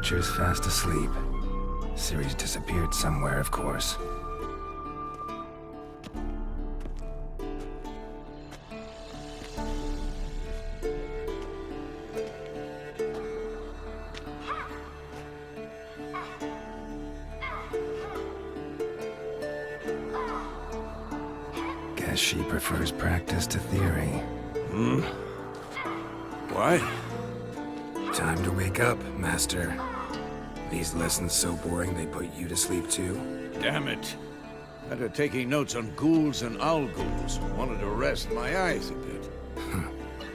Witcher's fast asleep. Ciri's disappeared somewhere, of course. Guess she prefers practice to theory. Why? Time to wake up, Master. These lessons so boring they put you to sleep too? Damn it. After taking notes on ghouls and owl-ghouls, wanted to rest my eyes a bit.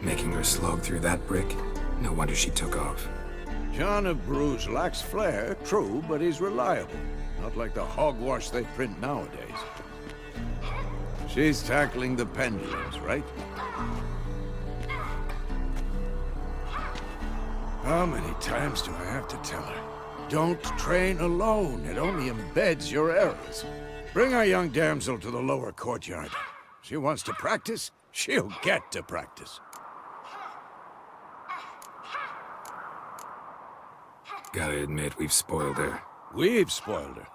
Making her slog through that brick? No wonder she took off. John of Bruges lacks flair, true, but he's reliable. Not like the hogwash they print nowadays. She's tackling the pendulums, right? How many times do I have to tell her? Don't train alone. It only embeds your errors. Bring our young damsel to the lower courtyard. She wants to practice, she'll get to practice. Gotta admit, we've spoiled her. We've spoiled her.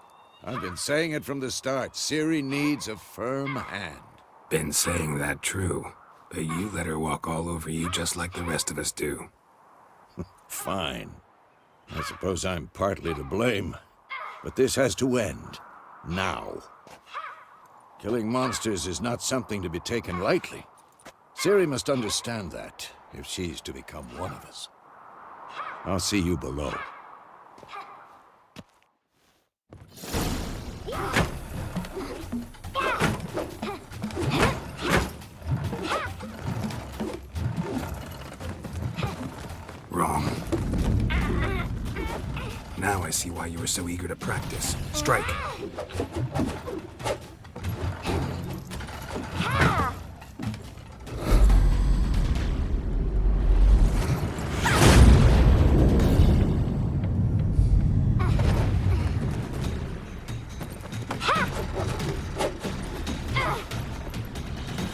I've been saying it from the start. Ciri needs a firm hand. Been saying that true, but you let her walk all over you just like the rest of us do. Fine. I suppose I'm partly to blame. But this has to end. Now. Killing monsters is not something to be taken lightly. Ciri must understand that, if she's to become one of us. I'll see you below. Wrong. Now I see why you were so eager to practice. Strike.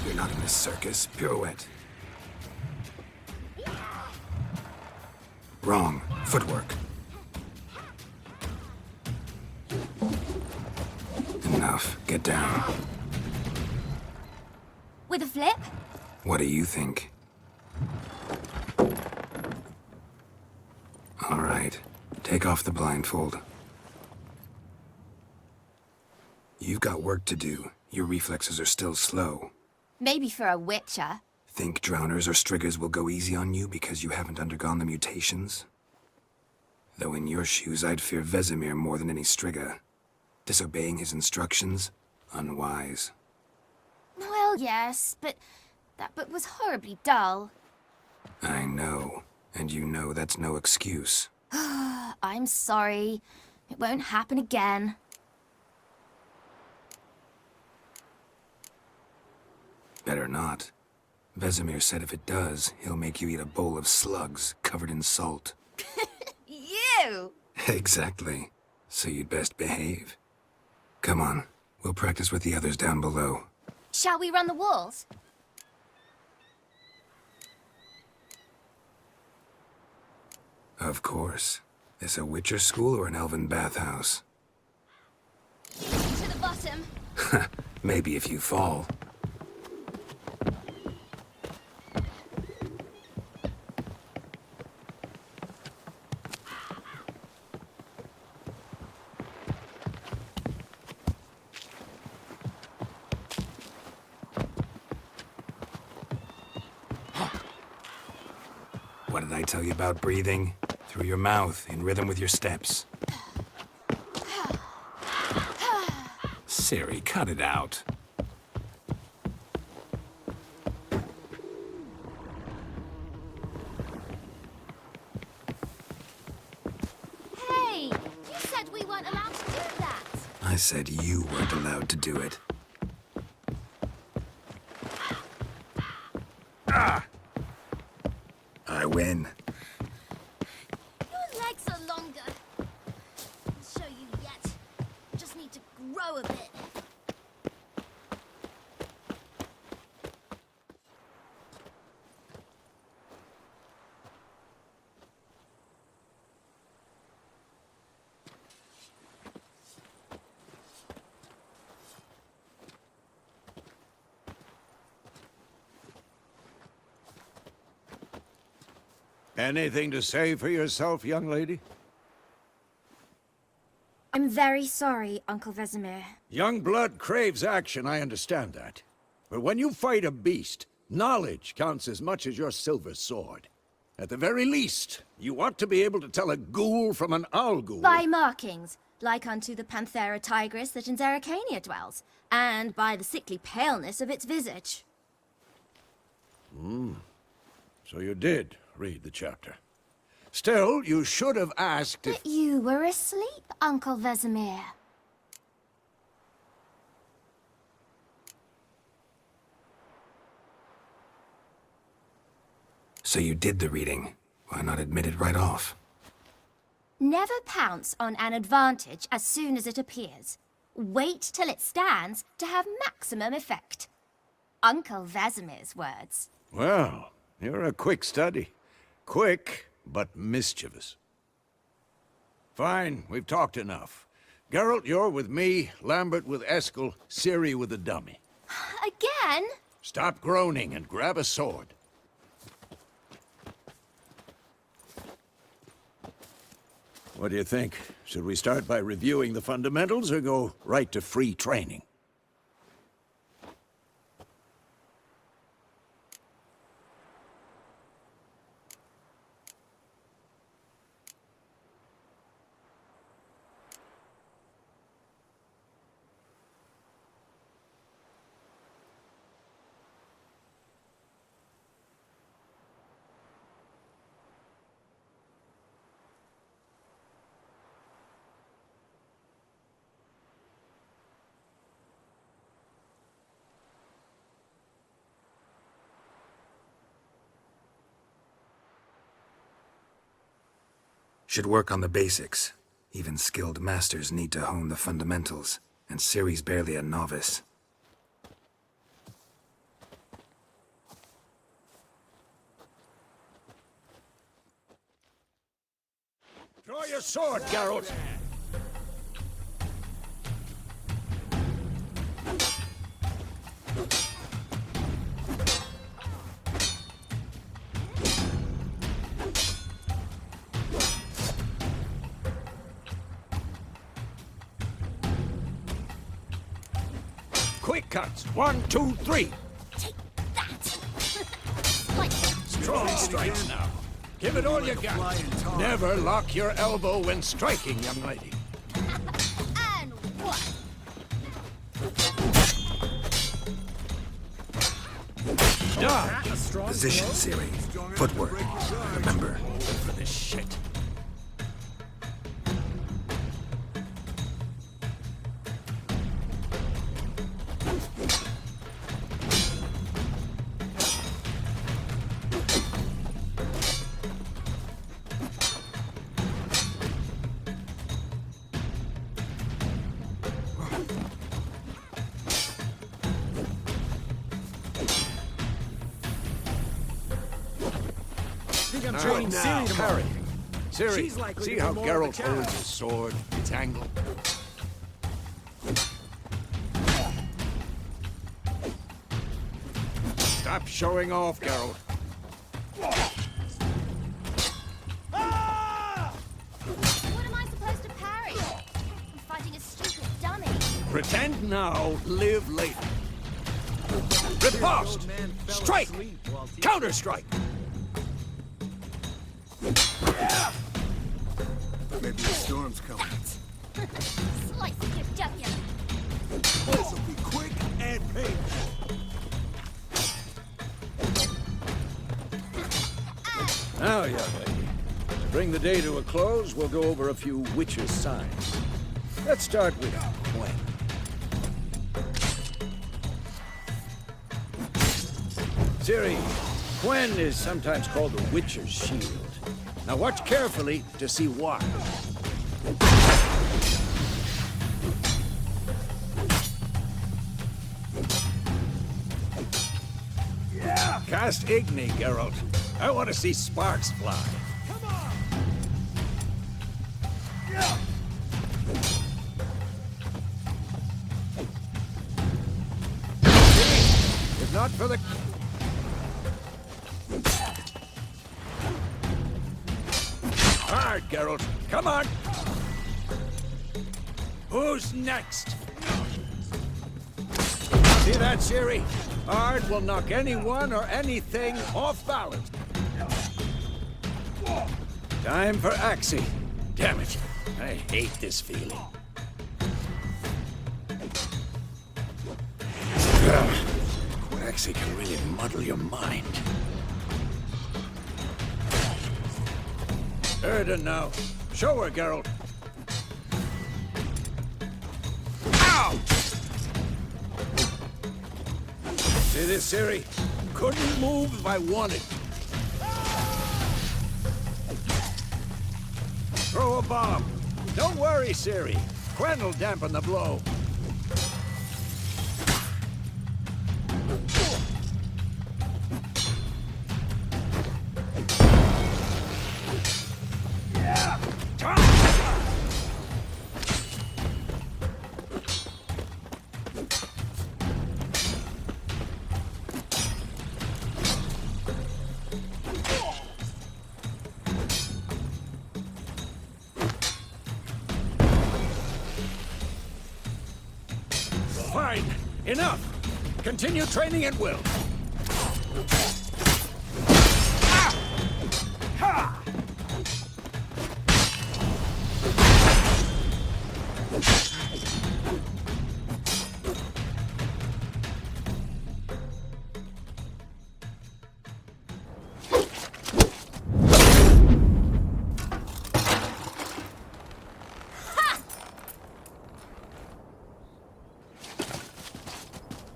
You're not in a circus. Pirouette. Wrong. Footwork. Enough. Get down. With a flip? What do you think? All right. Take off the blindfold. You've got work to do. Your reflexes are still slow. Maybe for a witcher. Think drowners or striggers will go easy on you because you haven't undergone the mutations? Though in your shoes, I'd fear Vesemir more than any strigger. Disobeying his instructions? Unwise. Well, yes, but that book was horribly dull. I know. And you know that's no excuse. I'm sorry. It won't happen again. Better not. Vesemir said if it does, he'll make you eat a bowl of slugs covered in salt. You! Exactly. So you'd best behave. Come on. We'll practice with the others down below. Shall we run the walls? Of course. This a Witcher school or an elven bathhouse? To the bottom. Maybe if you fall. What did I tell you about breathing? Through your mouth, in rhythm with your steps. Ciri, cut it out. Hey! You said we weren't allowed to do that! I said you weren't allowed to do it. I win. Your legs are longer. I'll show you yet. Just need to grow a bit. Anything to say for yourself, young lady? I'm very sorry, Uncle Vesemir. Young blood craves action, I understand that. But when you fight a beast, knowledge counts as much as your silver sword. At the very least, you ought to be able to tell a ghoul from an owl ghoul. By markings, like unto the Panthera tigris that in Zeracania dwells, and by the sickly paleness of its visage. So you did read the chapter. Still, you should have asked if... But you were asleep, Uncle Vesemir. So you did the reading. Why not admit it right off? Never pounce on an advantage as soon as it appears. Wait till it stands to have maximum effect. Uncle Vesemir's words. Well, you're a quick study. Quick, but mischievous. Fine, we've talked enough. Geralt, you're with me, Lambert with Eskel, Ciri with the dummy. Again? Stop groaning and grab a sword. What do you think? Should we start by reviewing the fundamentals or go right to free training? Should work on the basics. Even skilled masters need to hone the fundamentals, and Ciri's barely a novice. Draw your sword, Geralt! Quick cuts! 1, 2, 3! Take that! Like, Strong strikes now. Give it all you got. Never lock your elbow when striking, young lady. and what? Dodge! Position, Ciri. Footwork. Remember. For this shit. I'm training Ciri tomorrow. Parry. Ciri, She's likely see to how be more of Geralt the cat. holds his sword, its angle? Stop showing off, Geralt. What am I supposed to parry? I'm fighting a stupid dummy. Pretend now, live later. Riposte! Old man fell Strike! asleep while teaching. Counter-strike! Maybe the storm's coming. Slicing your jugular. This'll be quick and painful. Now, young lady, to bring the day to a close, we'll go over a few witches' signs. Let's start with Gwen. Ciri, Gwen is sometimes called the Witcher's Shield. Now watch carefully to see why. Yeah. Cast Igni, Geralt. I want to see sparks fly. Come on! If not for the... Geralt. Come on! Who's next? See that, Ciri? Ard will knock anyone or anything off balance. Time for Axie. Damn it. I hate this feeling. Axie can really muddle your mind. Erden now. Show her, Geralt. Ow! See this, Ciri? Couldn't move if I wanted. Throw a bomb. Don't worry, Ciri. Quen will dampen the blow. Fine. Enough. Continue training at will. Ha!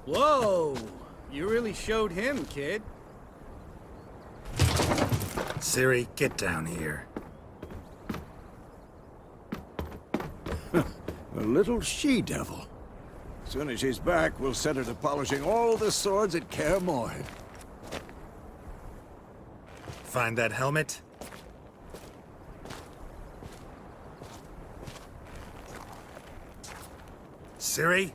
Whoa! You really showed him, kid. Ciri, get down here. A little she-devil. As soon as she's back, we'll set her to polishing all the swords at Kaer Morhen. Find that helmet? Ciri?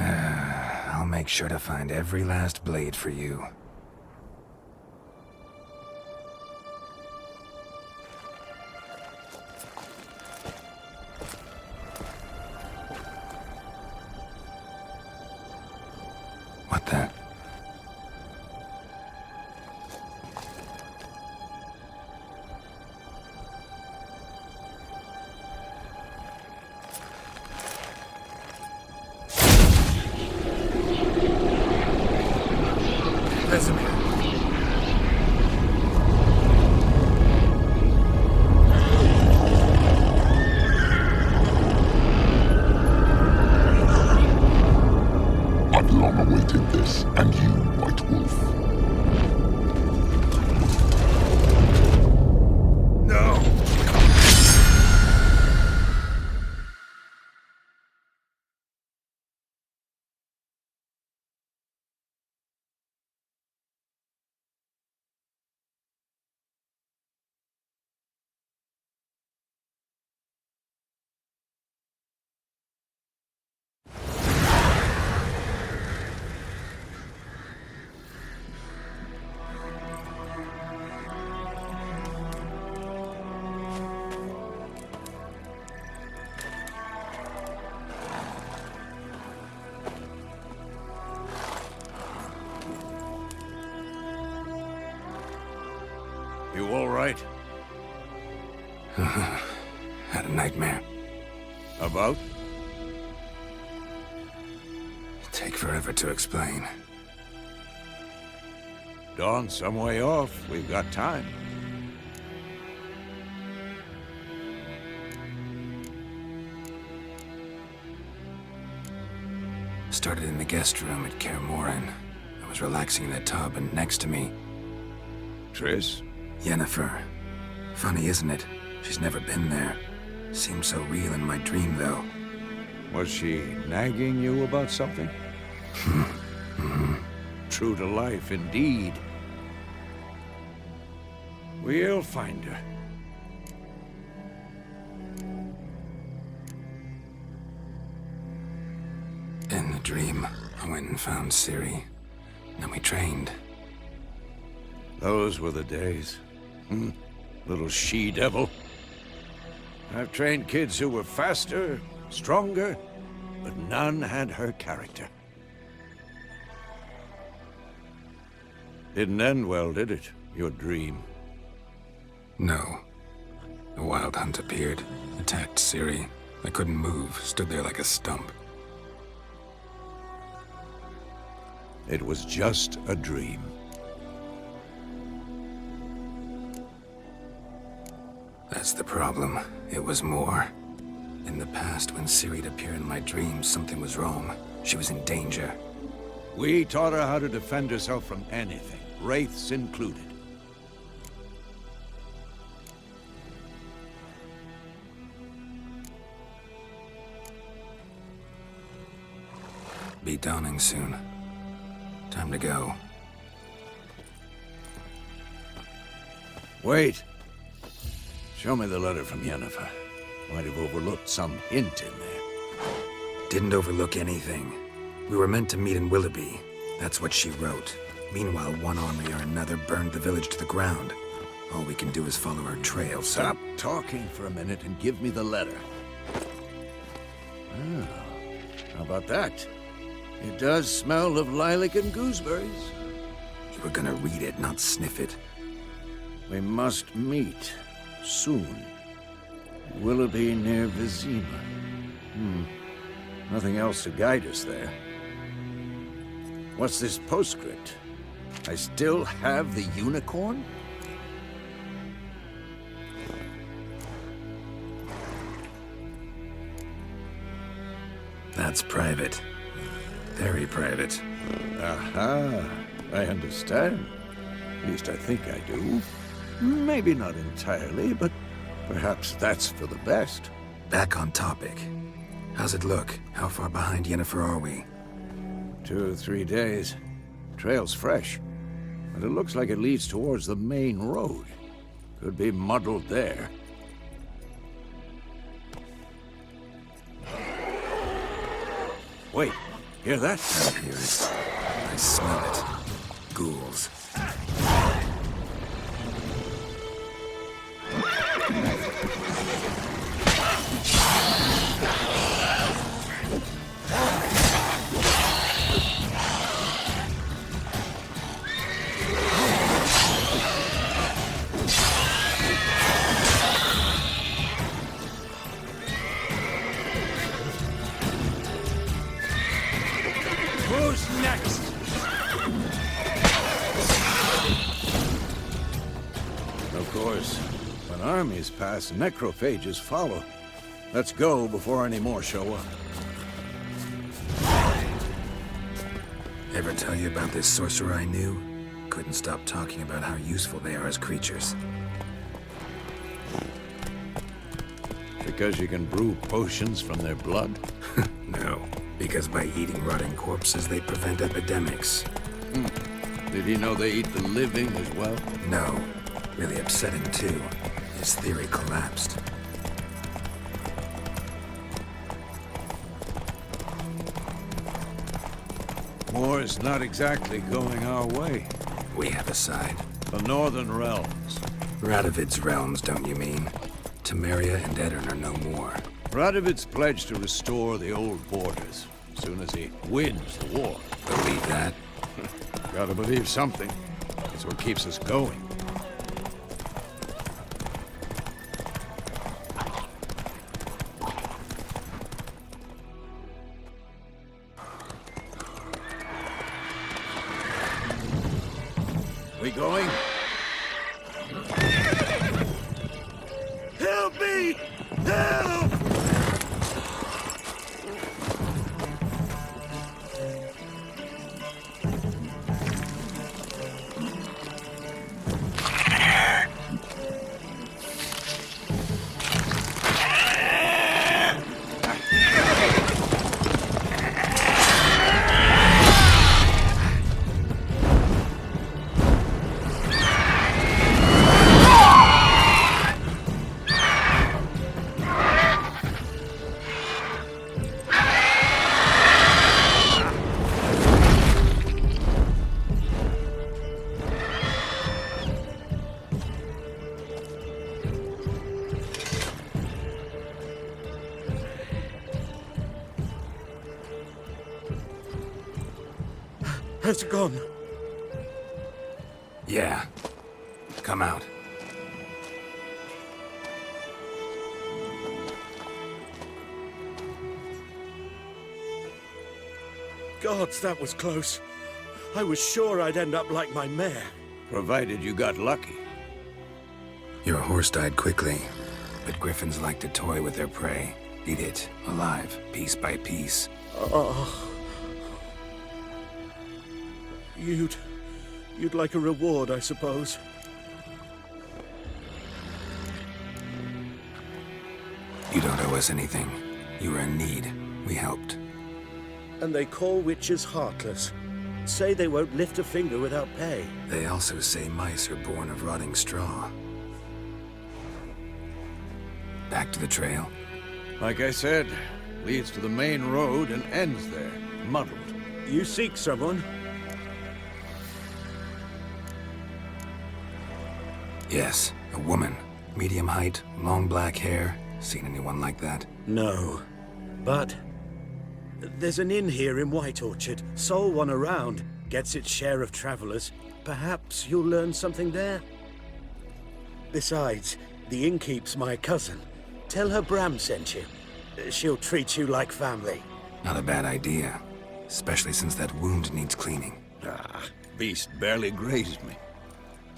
I'll make sure to find every last blade for you. What the? I've long awaited this, and you, White Wolf. No! You all right? Had a nightmare. About? Take forever to explain. Dawn's some way off. We've got time. Started in the guest room at Kaer Morhen. I was relaxing in the tub, and next to me, Triss? Yennefer. Funny, isn't it? She's never been there. Seemed so real in my dream, though. Was she nagging you about something? True to life, indeed. We'll find her. In the dream, I went and found Ciri. Then we trained. Those were the days. Little she-devil. I've trained kids who were faster, stronger, but none had her character. Didn't end well, did it? Your dream? No. A wild hunt appeared, attacked Ciri. I couldn't move, stood there like a stump. It was just a dream. That's the problem. It was more. In the past, when Ciri'd appear in my dreams, something was wrong. She was in danger. We taught her how to defend herself from anything, wraiths included. Be dawning soon. Time to go. Wait. Show me the letter from Yennefer. Might have overlooked some hint in there. Didn't overlook anything. We were meant to meet in Willoughby. That's what she wrote. Meanwhile, one army or another burned the village to the ground. All we can do is follow her trail, so... Stop talking for a minute and give me the letter. Oh, how about that? It does smell of lilac and gooseberries. You were gonna read it, not sniff it. We must meet. Soon. Willoughby near Vizima. Nothing else to guide us there. What's this postscript? I still have the unicorn? That's private. Very private. Aha, I understand. At least I think I do. Maybe not entirely, but perhaps that's for the best. Back on topic. How's it look? How far behind Yennefer are we? 2 or 3 days. Trail's fresh, but it looks like it leads towards the main road. Could be muddled there. Wait, hear that? I hear it. I smell it. Ghouls. Who's next? Of course, when armies pass, necrophages follow. Let's go before any more show up. Ever tell you about this sorcerer I knew? Couldn't stop talking about how useful they are as creatures. Because you can brew potions from their blood? No, because by eating rotting corpses, they prevent epidemics. Did he know they eat the living as well? No. Really upsetting, too. His theory collapsed. War's not exactly going our way. We have a side. The Northern Realms. Radovid's realms, don't you mean? Temeria and Edirn are no more. Radovid's pledged to restore the old borders as soon as he wins the war. Believe that? Gotta believe something. It's what keeps us going. We going? Help me! Help! has gone. Yeah. Come out. Gods, that was close. I was sure I'd end up like my mare. Provided you got lucky. Your horse died quickly, but griffins like to toy with their prey. Eat it, alive, piece by piece. Oh. You'd like a reward, I suppose. You don't owe us anything. You were in need. We helped. And they call witches heartless. Say they won't lift a finger without pay. They also say mice are born of rotting straw. Back to the trail. Like I said, leads to the main road and ends there, muddled. You seek someone? Yes, a woman. Medium height, long black hair. Seen anyone like that? No. But there's an inn here in White Orchard. Sole one around. Gets its share of travelers. Perhaps you'll learn something there? Besides, the innkeep's my cousin. Tell her Bram sent you. She'll treat you like family. Not a bad idea. Especially since that wound needs cleaning. Ah, beast barely grazed me.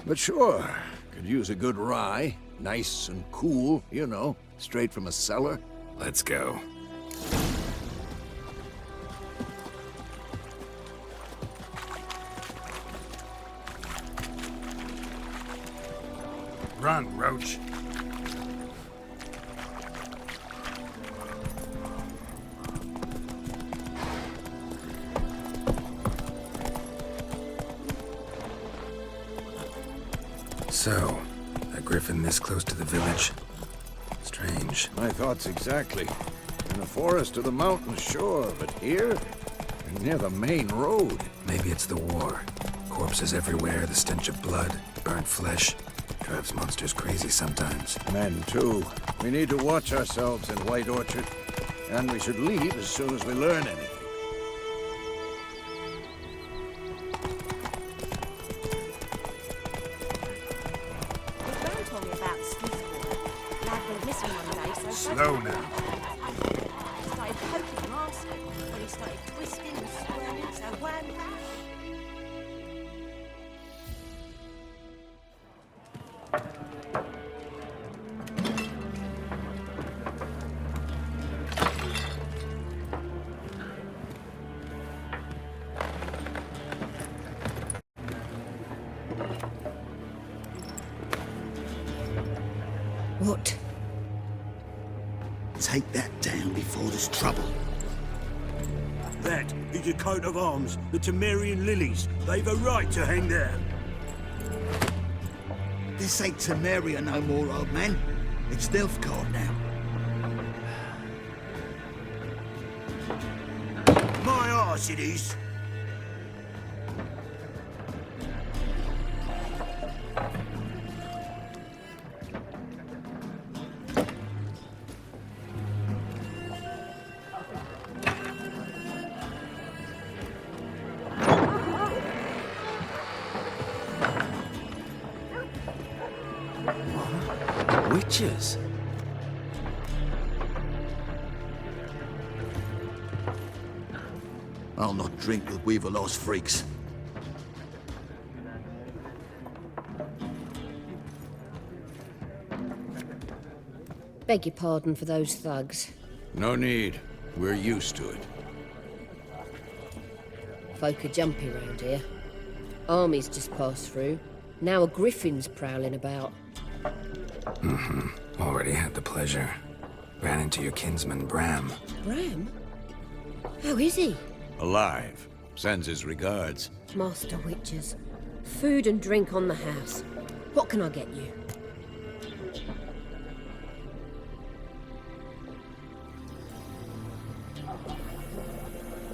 But sure, could use a good rye. Nice and cool, you know, straight from a cellar. Let's go. Run, Roach. So, a griffin this close to the village? Strange. My thoughts exactly. In the forest or the mountains, sure, but here? And near the main road. Maybe it's the war. Corpses everywhere, the stench of blood, burnt flesh. Drives monsters crazy sometimes. Men, too. We need to watch ourselves in White Orchard. And we should leave as soon as we learn anything. Slow now. Started poking him arse when he started twisting and swirling, so wham bam. What? Take that down before there's trouble. That is a coat of arms, the Temerian lilies. They've a right to hang there. This ain't Temeria no more, old man. It's Nilfgaard now. My arse it is. Witches? I'll not drink with Weaver-Lost freaks. Beg your pardon for those thugs. No need. We're used to it. Folk are jumpy round here. Armies just passed through. Now a griffin's prowling about. Already had the pleasure. Ran into your kinsman, Bram. Bram? How is he? Alive. Sends his regards. Master witches. Food and drink on the house. What can I get you?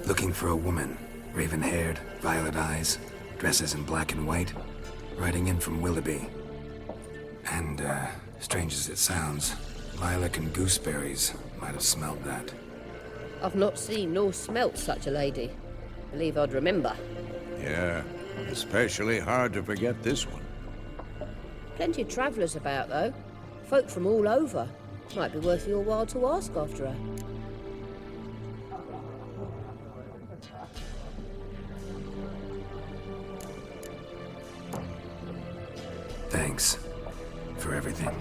Looking for a woman. Raven-haired, violet eyes, dresses in black and white. Riding in from Willoughby. And, strange as it sounds, lilac and gooseberries might have smelled that. I've not seen nor smelt such a lady. Believe I'd remember. Yeah, especially hard to forget this one. Plenty of travellers about, though. Folk from all over. Might be worth your while to ask after her. Thanks for everything.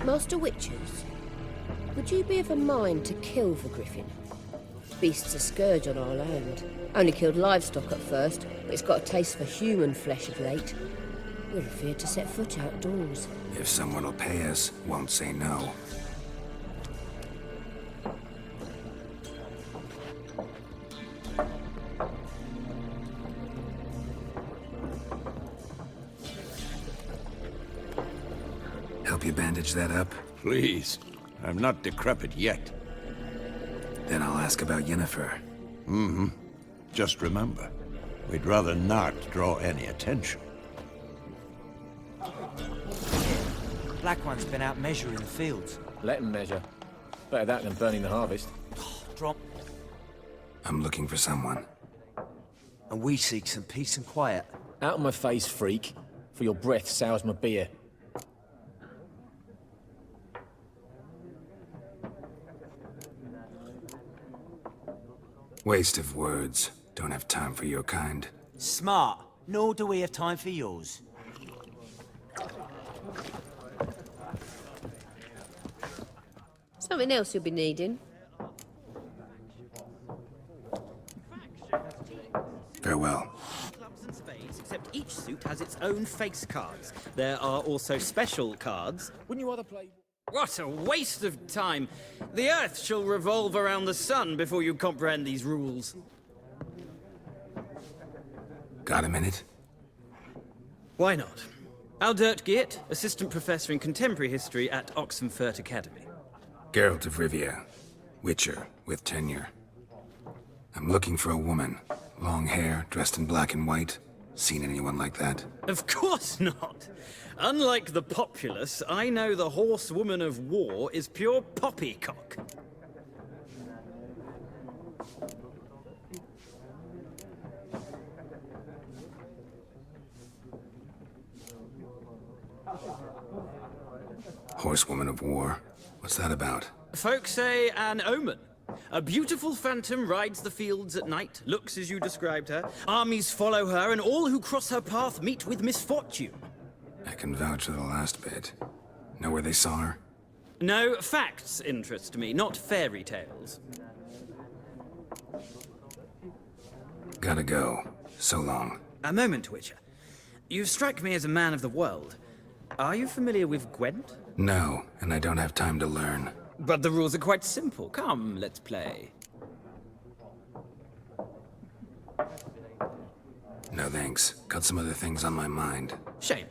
Master Witchers, would you be of a mind to kill the griffin? Beast's a scourge on our land. Only killed livestock at first, but it's got a taste for human flesh of late. We're afeard to set foot outdoors. If someone will pay us, won't say no. Help you bandage that up? Please. I'm not decrepit yet. Then I'll ask about Yennefer. Mm-hmm. Just remember, we'd rather not draw any attention. Black One's been out measuring the fields. Let him measure. Better that than burning the harvest. Drop. I'm looking for someone. And we seek some peace and quiet. Out of my face, freak. For your breath sours my beer. Waste of words. Don't have time for your kind. Smart. Nor do we have time for yours. Something else you'll be needing. Farewell. Clubs and spades, except each suit has its own face cards. There are also special cards. Wouldn't you rather play... What a waste of time! The Earth shall revolve around the sun before you comprehend these rules. Got a minute? Why not? Aldert Geert, Assistant Professor in Contemporary History at Oxenfurt Academy. Geralt of Rivia. Witcher, with tenure. I'm looking for a woman. Long hair, dressed in black and white. Seen anyone like that? Of course not! Unlike the populace, I know the horsewoman of war is pure poppycock. Horsewoman of war? What's that about? Folk say an omen. A beautiful phantom rides the fields at night, looks as you described her. Armies follow her, and all who cross her path meet with misfortune. I can vouch for the last bit. Know where they saw her? No, facts interest me, not fairy tales. Gotta go. So long. A moment, Witcher. You strike me as a man of the world. Are you familiar with Gwent? No, and I don't have time to learn. But the rules are quite simple. Come, let's play. No thanks. Got some other things on my mind. Shame.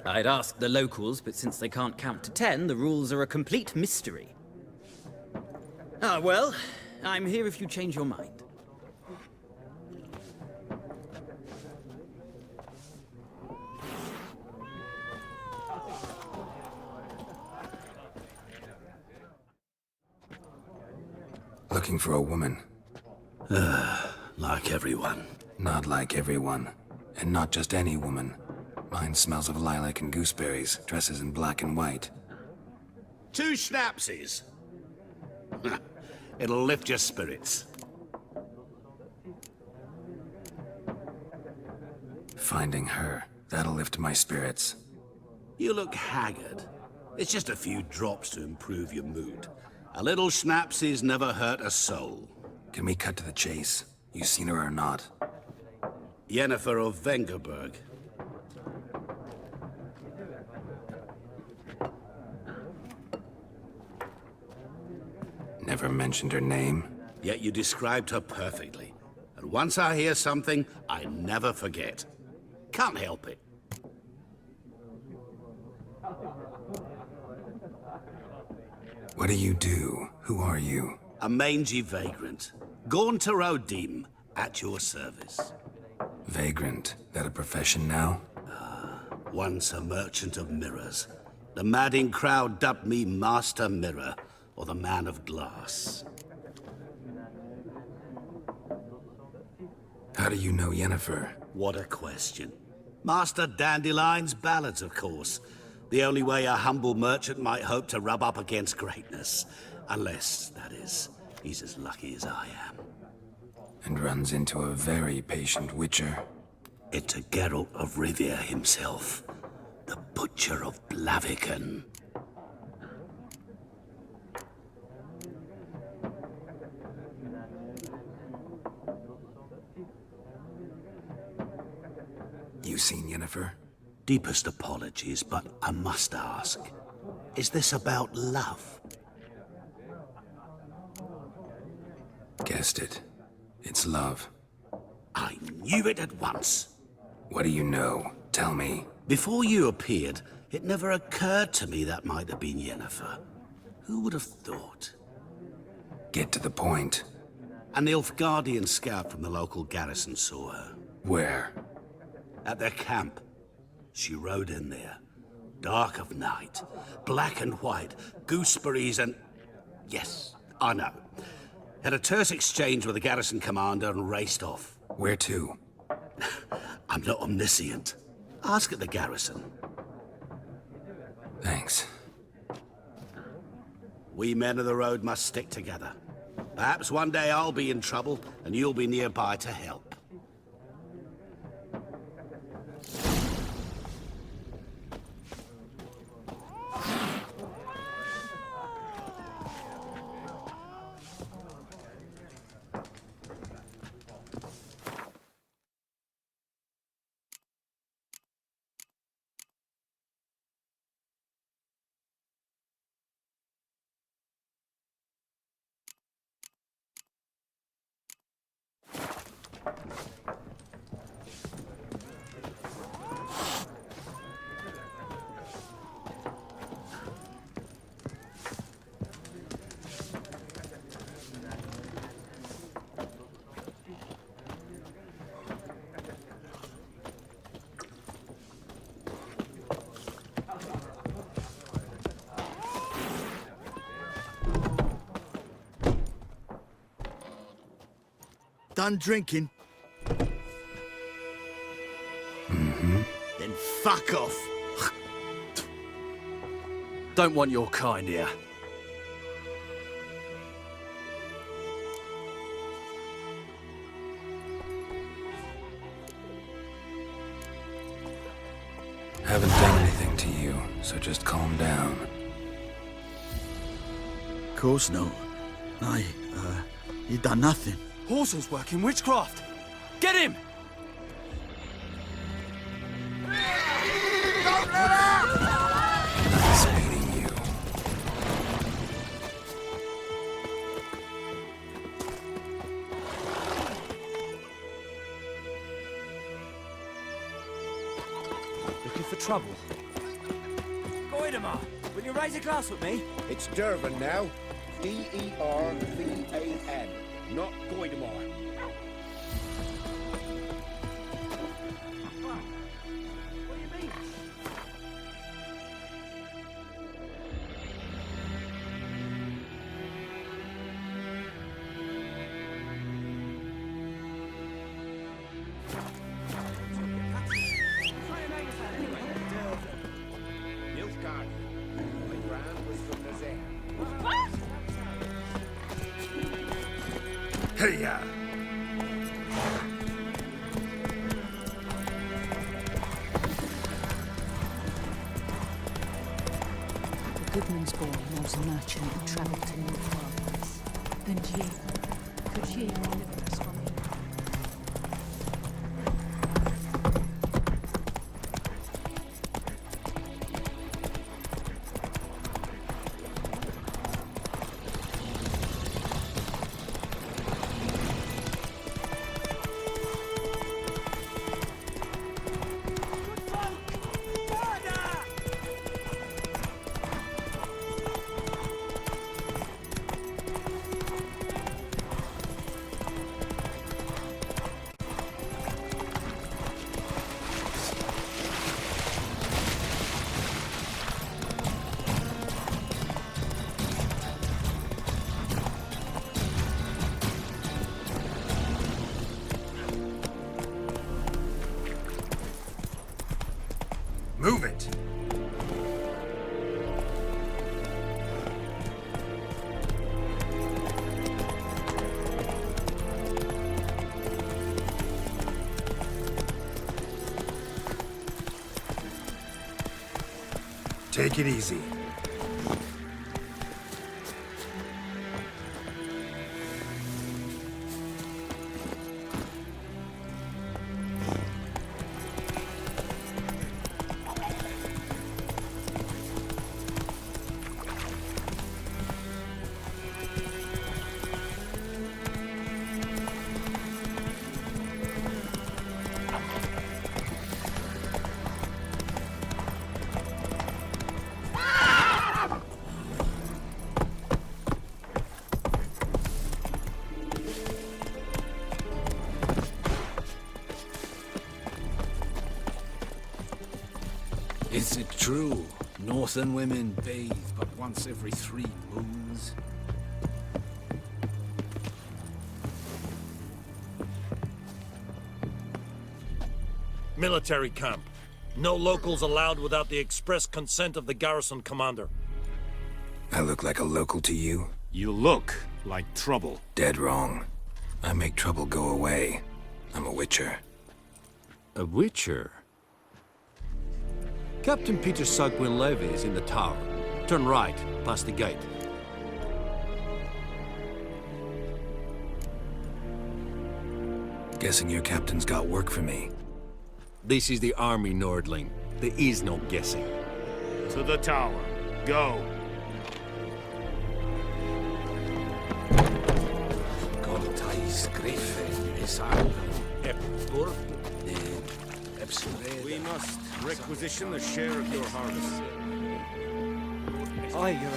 I'd ask the locals, but since they can't count to 10, the rules are a complete mystery. Ah, well, I'm here if you change your mind. Looking for a woman. Like everyone. Not like everyone. And not just any woman. Mine smells of lilac and gooseberries, dresses in black and white. 2 schnapsies. It'll lift your spirits. Finding her, that'll lift my spirits. You look haggard. It's just a few drops to improve your mood. A little schnapsies never hurt a soul. Can we cut to the chase? You seen her or not? Yennefer of Vengerberg. Never mentioned her name. Yet you described her perfectly. And once I hear something, I never forget. Can't help it. What do you do? Who are you? A mangy vagrant. Gaunter Odim, at your service. Vagrant. That a profession now? Once a merchant of mirrors. The madding crowd dubbed me Master Mirror, or the Man of Glass. How do you know Yennefer? What a question. Master Dandelion's ballads, of course. The only way a humble merchant might hope to rub up against greatness. Unless, that is, he's as lucky as I am. And runs into a very patient witcher. It's a Geralt of Rivia himself. The Butcher of Blaviken. You seen Yennefer? Deepest apologies, but I must ask. Is this about love? Guessed it. It's love. I knew it at once. What do you know? Tell me. Before you appeared, it never occurred to me that might have been Yennefer. Who would have thought? Get to the point. An Nilfgaardian scout from the local garrison saw her. Where? At their camp. She rode in there. Dark of night. Black and white. Gooseberries and... Yes, I know. Had a terse exchange with the garrison commander and raced off. Where to? I'm not omniscient. Ask at the garrison. Thanks. We men of the road must stick together. Perhaps one day I'll be in trouble and you'll be nearby to help. Done drinking? Mm-hmm. Then fuck off. Don't want your kind here. Haven't done anything to you, so just calm down. Course not. You done nothing. Horson's working witchcraft. Get him! Nice meeting you. Looking for trouble? Goidemar, will you raise a glass with me? It's Dervan now. D-E-R-V-A-N. Not Goidemar. What do you mean? Nilfgaard. My grand was from Nazar. Hey-ya! The Goodman's boy knows a merchant who travelled to New France. And ye, could ye deliver us from him? Move it! Take it easy. Is it true? Northern women bathe but once every 3 moons? Military camp. No locals allowed without the express consent of the garrison commander. I look like a local to you? You look like trouble. Dead wrong. I make trouble go away. I'm a witcher. A witcher? Captain Peter Sagwin-Levy is in the tower. Turn right, past the gate. Guessing your captain's got work for me. This is the army, Nordling. There is no guessing. To the tower. Go. We must requisition a share of your harvest. Aye, Your...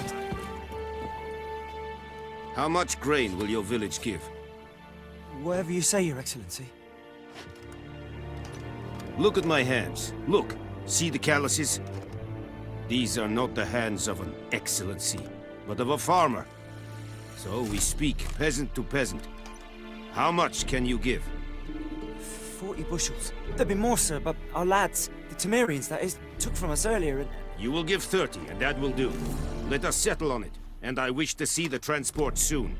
How much grain will your village give? Whatever you say, Your Excellency. Look at my hands. Look. See the calluses? These are not the hands of an excellency, but of a farmer. So we speak peasant to peasant. How much can you give? 40 bushels. There'd be more, sir, but our lads, the Temerians, that is, took from us earlier and... You will give 30, and that will do. Let us settle on it, and I wish to see the transport soon.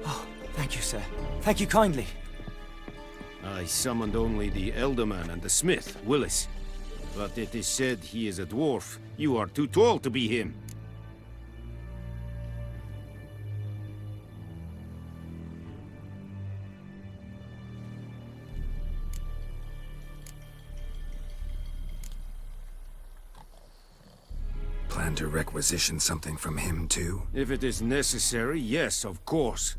Oh, thank you, sir. Thank you kindly. I summoned only the Elderman and the smith, Willis. But it is said he is a dwarf. You are too tall to be him. Plan to requisition something from him, too? If it is necessary, yes, of course.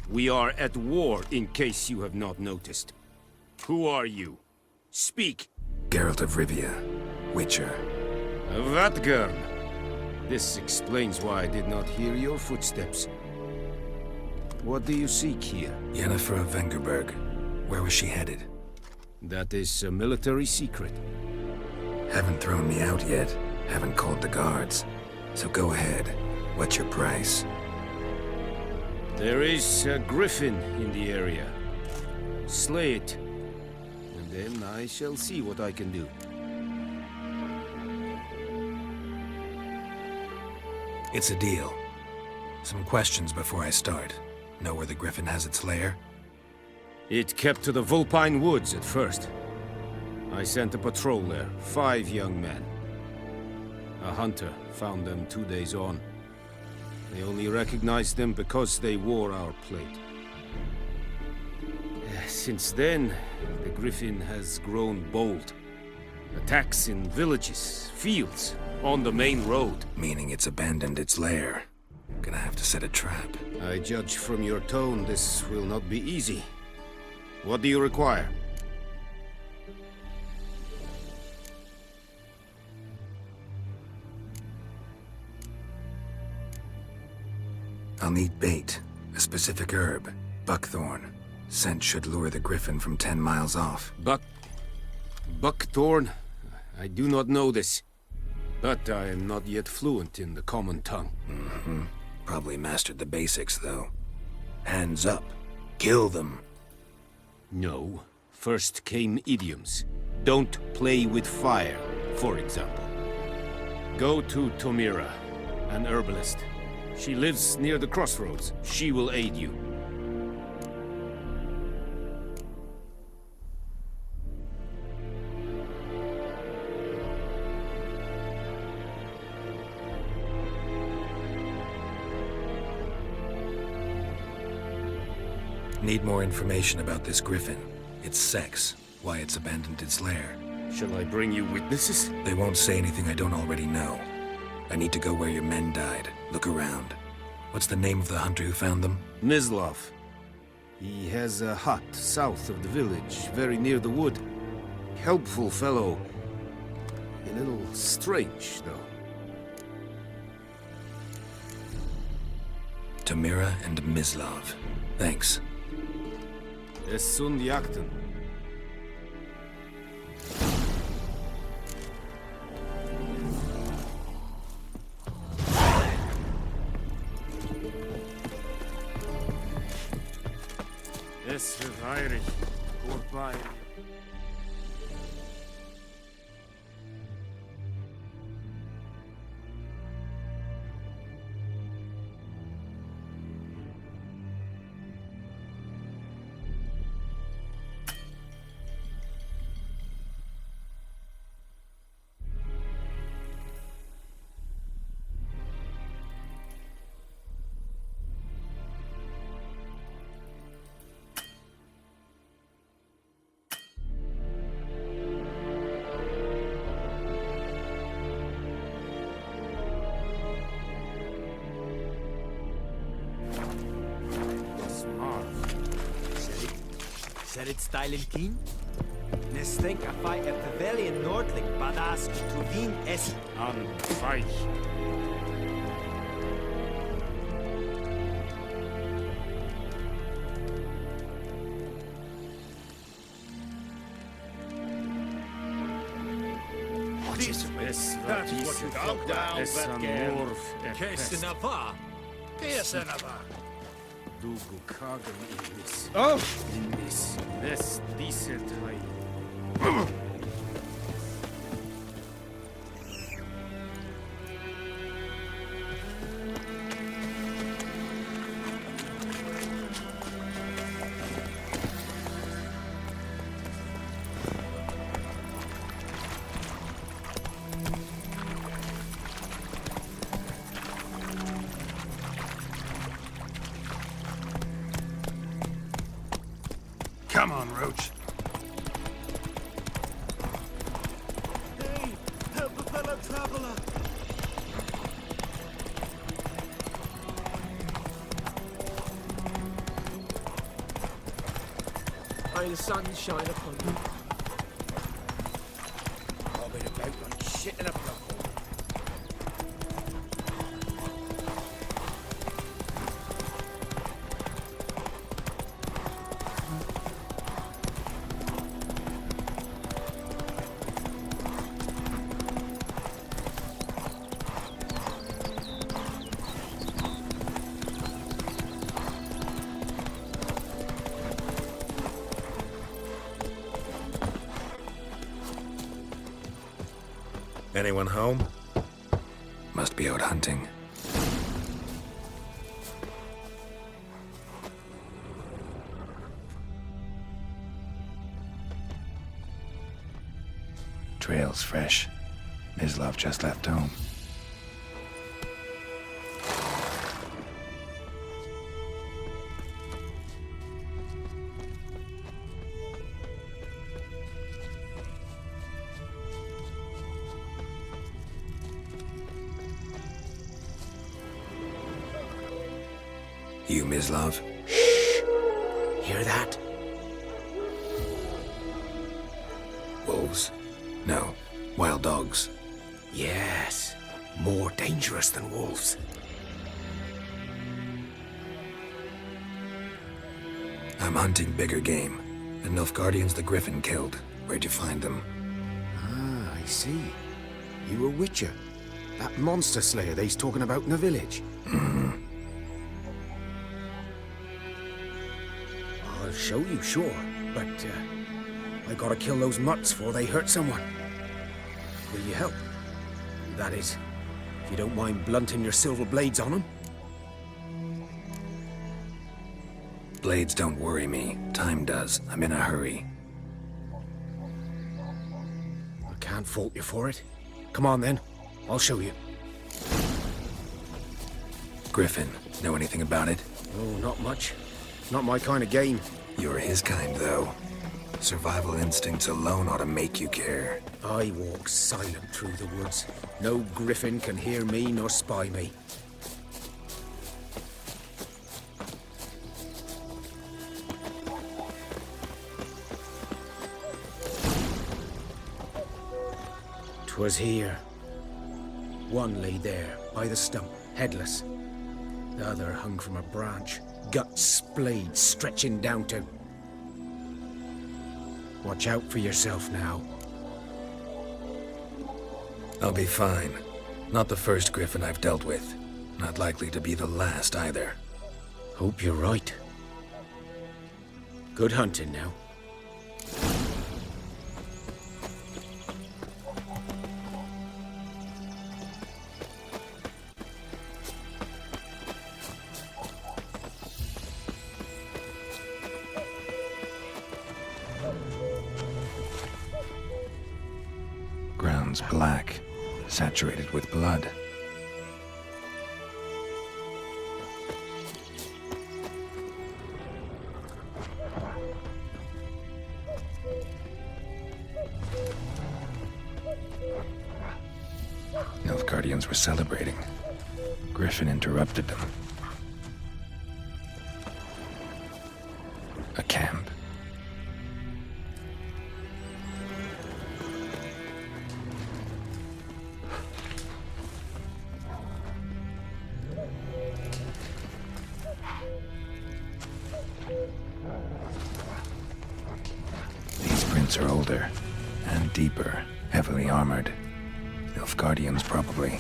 We are at war, in case you have not noticed. Who are you? Speak! Geralt of Rivia, Witcher. Vatgern! This explains why I did not hear your footsteps. What do you seek here? Yennefer of Vengerberg. Where was she headed? That is a military secret. Haven't thrown me out yet. Haven't called the guards. So go ahead. What's your price? There is a griffin in the area. Slay it. And then I shall see what I can do. It's a deal. Some questions before I start. Know where the griffin has its lair? It kept to the Vulpine Woods at first. I sent a patrol there, 5 young men. A hunter found them 2 days on. They only recognized them because they wore our plate. Since then, the griffin has grown bold. Attacks in villages, fields, on the main road. Meaning it's abandoned its lair. Gonna have to set a trap. I judge from your tone this will not be easy. What do you require? I'll need bait, a specific herb, buckthorn. Scent should lure the griffin from 10 miles off. Buckthorn? I do not know this. But I am not yet fluent in the common tongue. Mm-hmm. Probably mastered the basics, though. Hands up. Kill them. No. First came idioms. Don't play with fire. for example. Go to Tomira, an herbalist. She lives near the crossroads. She will aid you. Need more information about this griffin. Its sex, why it's abandoned its lair. Shall I bring you witnesses? They won't say anything I don't already know. I need to go where your men died. Look around. What's the name of the hunter who found them? Mislav. He has a hut south of the village, very near the wood. Helpful fellow. A little strange, though. Tomira and Mislav. Thanks. Es sunt jakten. Es verheirig. Vorbei. Said it style and keen? Nes think a fight at Pavilion Nordling, badass to Wien es an fight. That's what you dug down, Betgen. Kesinava. Kesinava. Dugu kagan inis. Oh! Inis. This decent height. Come on, Roach. Hey, help a fellow traveler. May the sun shine upon you. I'll be about like shit in a buckle. Anyone home? Must be out hunting. Trail's fresh. Mislav just left home. You, Mislav? Shh! Hear that? Wolves? No. Wild dogs. Yes. More dangerous than wolves. I'm hunting bigger game. The Nilfgaardians the Griffin killed. Where'd you find them? Ah, I see. You a witcher. That monster slayer they's talking about in the village. Mm-hmm. I'll show you, sure. But, I gotta kill those mutts before they hurt someone. Will you help? That is, if you don't mind blunting your silver blades on them. Blades don't worry me. Time does. I'm in a hurry. I can't fault you for it. Come on then, I'll show you. Griffin, know anything about it? Oh, not much. Not my kind of game. You're his kind, though. Survival instincts alone ought to make you care. I walk silent through the woods. No griffin can hear me nor spy me. "'Twas here. One lay there, by the stump, headless. The other hung from a branch, guts splayed, stretching down to... Watch out for yourself now." I'll be fine. Not the first griffin I've dealt with. Not likely to be the last, either. Hope you're right. Good hunting now. Ground's black, saturated with blood. Nilfgaardians were celebrating. Griffin interrupted them. A camp. These prints are older and deeper, heavily armored. Nilfgaardians, probably.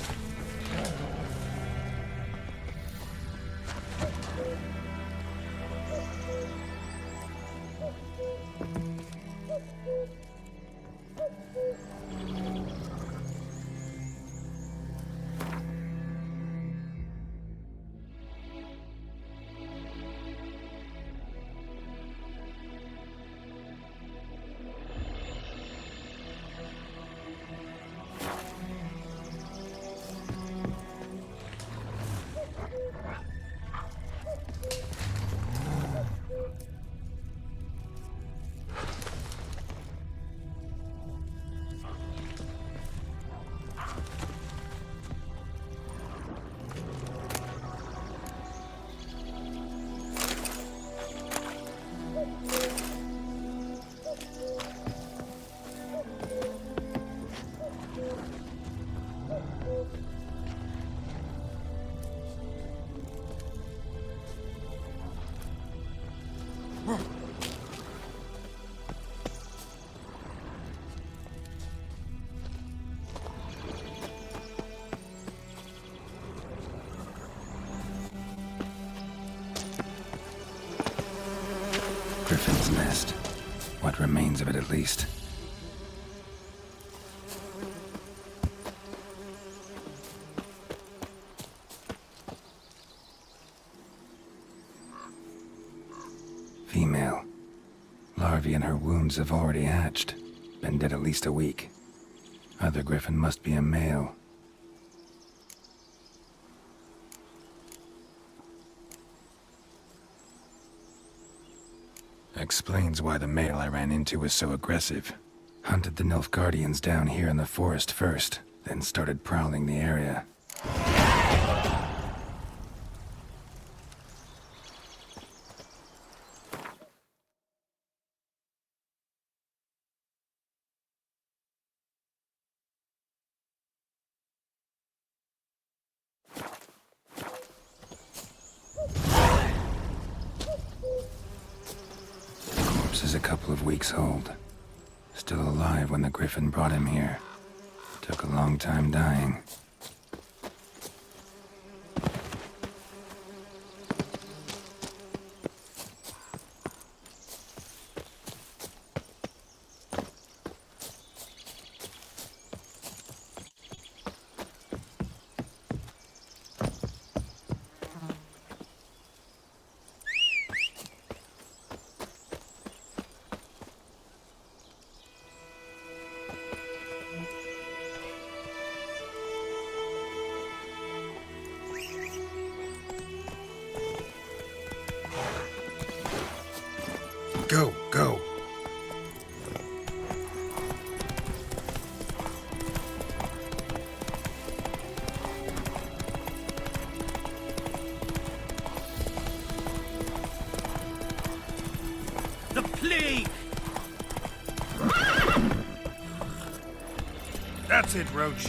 Griffin's nest. What remains of it, at least. Female. Larvae in her wounds have already hatched. Been dead at least a week. Other griffin must be a male. Explains why the male I ran into was so aggressive. Hunted the Nilfgaardians down here in the forest first, then started prowling the area. Is a couple of weeks old. Still alive when the griffin brought him here. Took a long time dying. Go, go. The plague! That's it, Roach.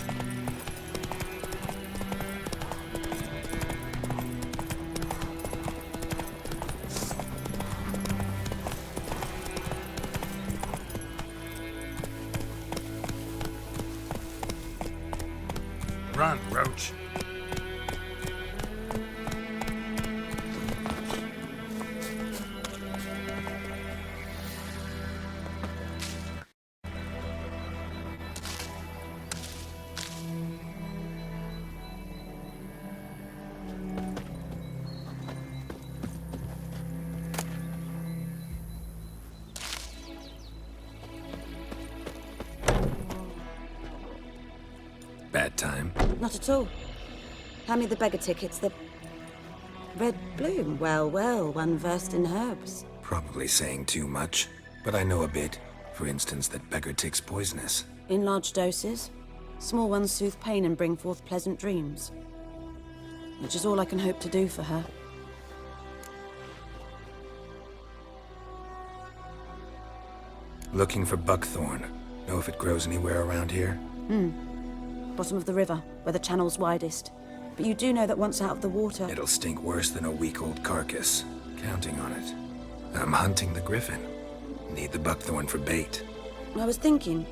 Run, Roach. Bad time? Not at all. Hand me the beggar tickets, the... Red bloom. Well, well, one versed in herbs. Probably saying too much, but I know a bit. For instance, that beggar tick's poisonous. In large doses. Small ones soothe pain and bring forth pleasant dreams. Which is all I can hope to do for her. Looking for buckthorn. Know if it grows anywhere around here? Bottom of the river, where the channel's widest. But you do know that once out of the water... It'll stink worse than a week-old carcass. Counting on it. I'm hunting the griffin. Need the buckthorn for bait. I was thinking...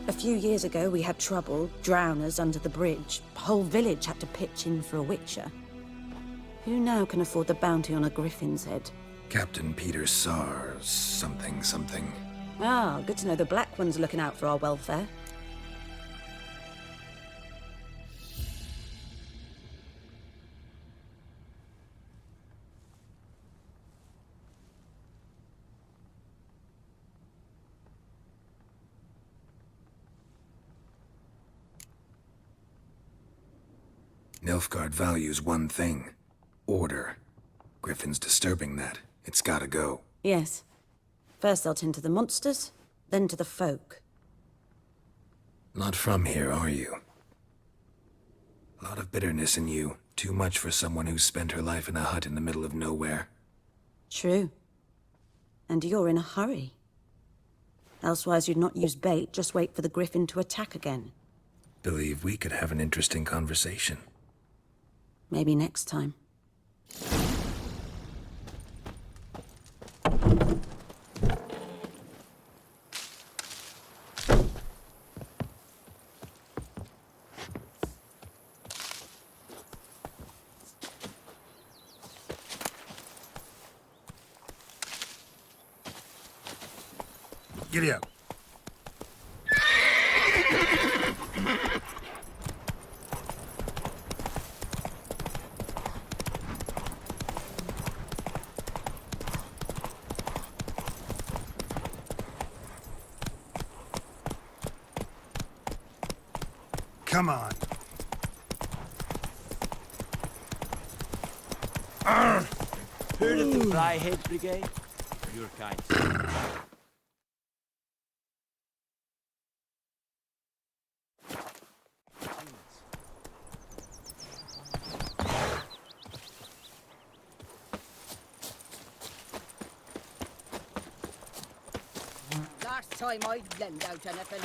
A few years ago, we had trouble, drowners under the bridge. The whole village had to pitch in for a witcher. Who now can afford the bounty on a griffin's head? Captain Peter Sar... something. Ah, good to know the Black One's looking out for our welfare. Nilfgaard values one thing. Order. Griffin's disturbing that. It's gotta go. Yes. First they'll tend to the monsters, then to the folk. Not from here, are you? A lot of bitterness in you. Too much for someone who's spent her life in a hut in the middle of nowhere. True. And you're in a hurry. Elsewise you'd not use bait, just wait for the griffin to attack again. Believe we could have an interesting conversation. Maybe next time. Giddy up. Come on. Heard of the Flyhead Brigade? Your kind. Last time I'd lend out anything.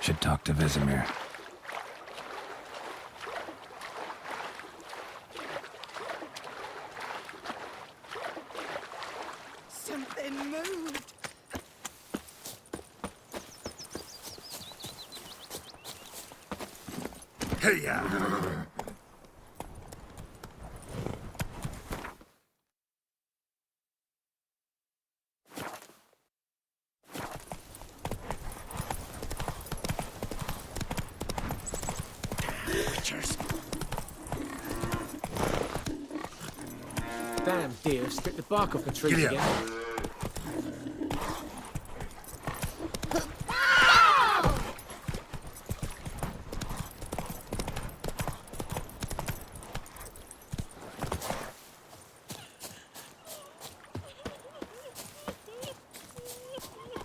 Should talk to Vesemir. Something moved. Hey-ya! Damn deer, strip the bark off the trees Giddy again. up.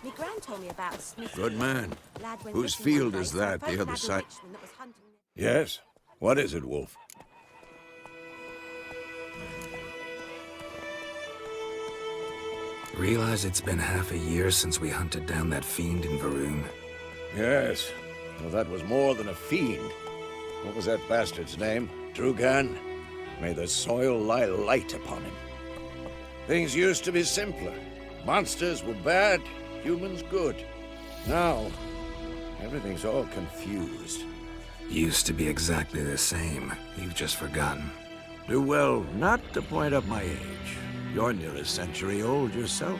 My gran told me about a smith. Good man. Lad went Whose missing one field is day, so I that, the phoned other Lad side? Richmond that was hunting them. Yes? What is it, Wolf? Realize it's been half a year since we hunted down that fiend in Varun? Yes. Well, that was more than a fiend. What was that bastard's name? Drugan? May the soil lie light upon him. Things used to be simpler. Monsters were bad, humans good. Now, everything's all confused. Used to be exactly the same. You've just forgotten. Do well not to point up my age. You're near a century old yourself.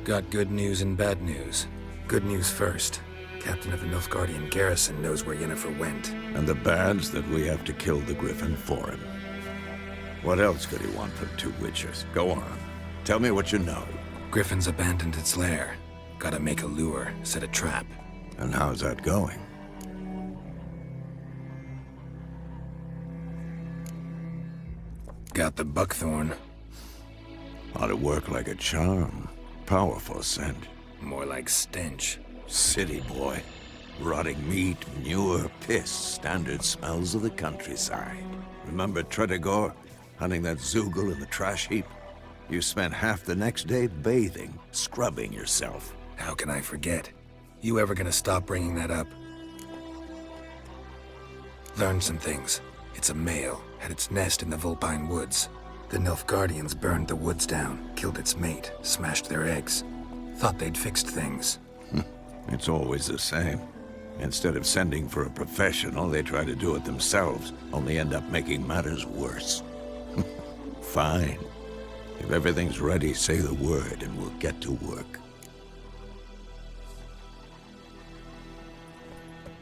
Got good news and bad news. Good news first. Captain of the Nilfgaardian garrison knows where Yennefer went. And the bad's that we have to kill the Griffin for him. What else could he want from two witchers? Go on. Tell me what you know. Griffin's abandoned its lair. Gotta make a lure, set a trap. And how's that going? Got the buckthorn. Ought to work like a charm. Powerful scent. More like stench. City boy. Rotting meat, manure, piss. Standard smells of the countryside. Remember Tredegor? Hunting that Zoogle in the trash heap? You spent half the next day bathing, scrubbing yourself. How can I forget? You ever gonna stop bringing that up? Learned some things. It's a male, had its nest in the Vulpine Woods. The Nilfgaardians burned the woods down, killed its mate, smashed their eggs. Thought they'd fixed things. It's always the same. Instead of sending for a professional, they try to do it themselves, only end up making matters worse. Fine. If everything's ready, say the word and we'll get to work.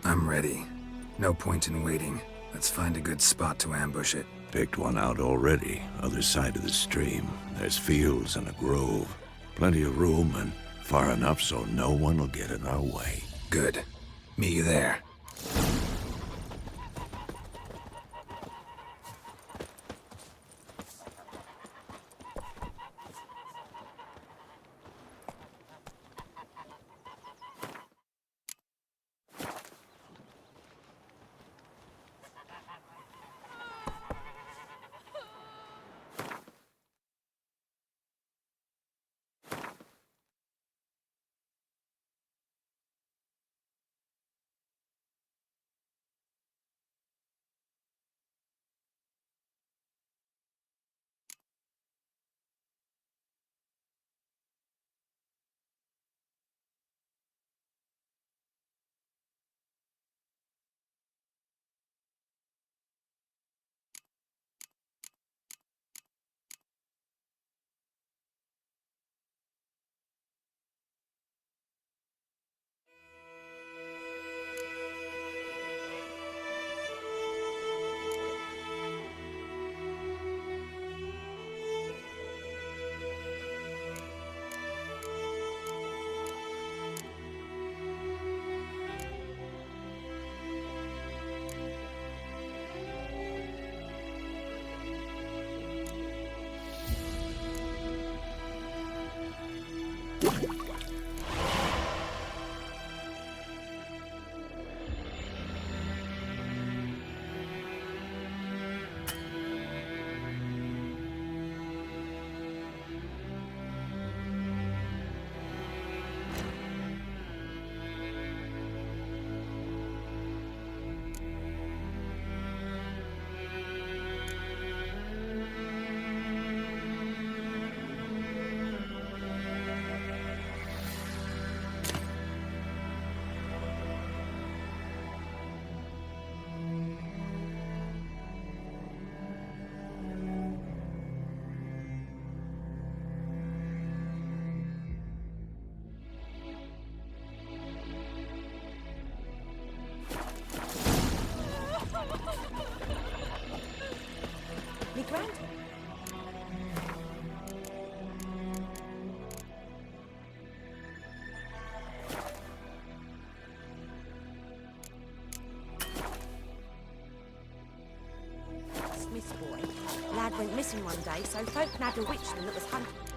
I'm ready. No point in waiting. Let's find a good spot to ambush it. Picked one out already, other side of the stream. There's fields and a grove. Plenty of room and far enough so no one will get in our way. Good. Meet you there. ground. Smith's boy. Lad went missing one day, so folk nabbed a witchman that was hunting.